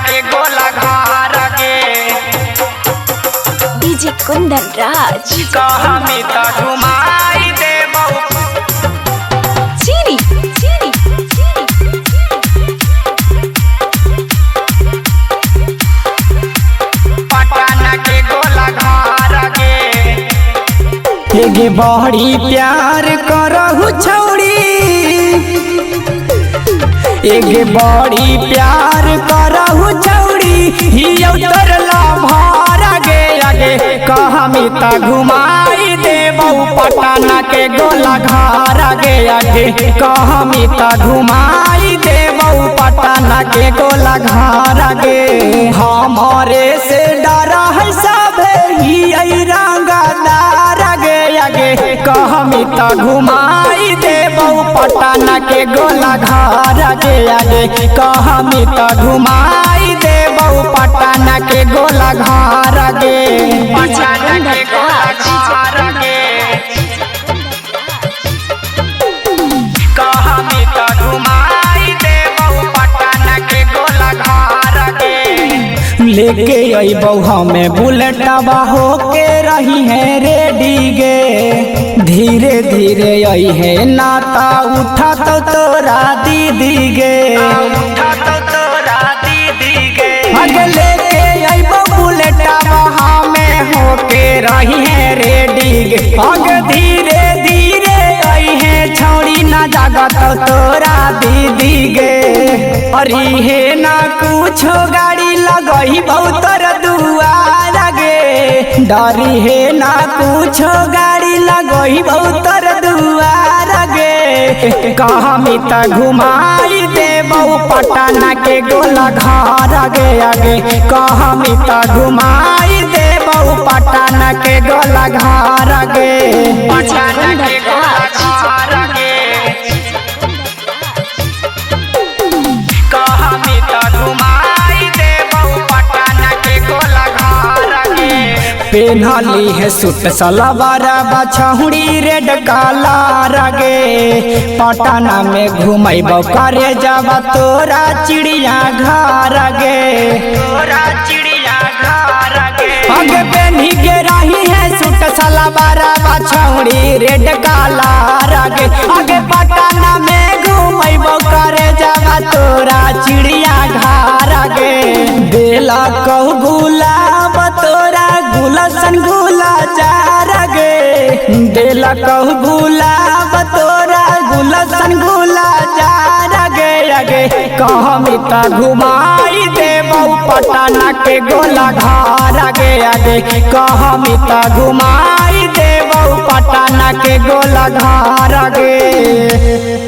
के गोला घर गे डीजे कुंदन राज कहमी त घुमाई देबौ चीनी चीनी पटना के गोला घर गे एगे बड़ी प्यार करहु छौड़ी एगे बड़ी प्यार करहु छौड़ी हियौ तोर लभर गे आगे कहमी त घुमाई देबौ पटना के गोला घर गे आगे कहमी त घुमाई देबौ पटना के गोला घर गे हमरे से डर है सब ही रंगदार गे आगे कहमी त घुमाई देबौ पटना के गोला घर गे आगे कहमी त घुमाई देबौ पटना के गोला घर गे पटना के गोला घर गे कहमी त घुमाई देबौ पटना के गोला घर गे लेके अइबौ हमें बुलेटवा होके रही है रेडी गे धीरे धीरे आई है नाता उठा तो तोरा दीदी गे उठा तो तोरा दीदी गे आगे लेके अइबौ बुलेटवा हमें होके रही है रेडी गे आगे धीरे धीरे आई है छौड़ी ना जागत तोरा दीदी गे अरे हे ना कुछो गाड़ी लगही बहुतर दुआर गे डरी हे ना कुछो गाड़ी लगही बहुतर दुआर गे कहमी त घुमाई देबौ पटना के गोला घर गे आगे कहमी त घुमाई देबौ पटना के गोला घर गे पटना के गोला घर गे कहमी त घुमाई देबौ पटना के गोला घर गे पेन्हली है सूट सलवार बछौड़ी रेड कलर गे पटना में घुमैबौ करे जब तोरा चिड़िया घर गे तोरा चिड़िया घर गे आगे पेन्ही के रही है सूट सलवार बछौड़ी रेड कलर गे आगे पटना में घुमैबौ करे जब तोरा चिड़िया घर गे बेला कहू गुलाब तोरा गुलशन गुला जार गे देला कहू गुलाब तोरा गुलशन गुला जार गे आगे कहमी त घुमाई देबौ पटना के गोला घर गे आगे कहमी त घुमाई देबौ पटना के गोला घर गे।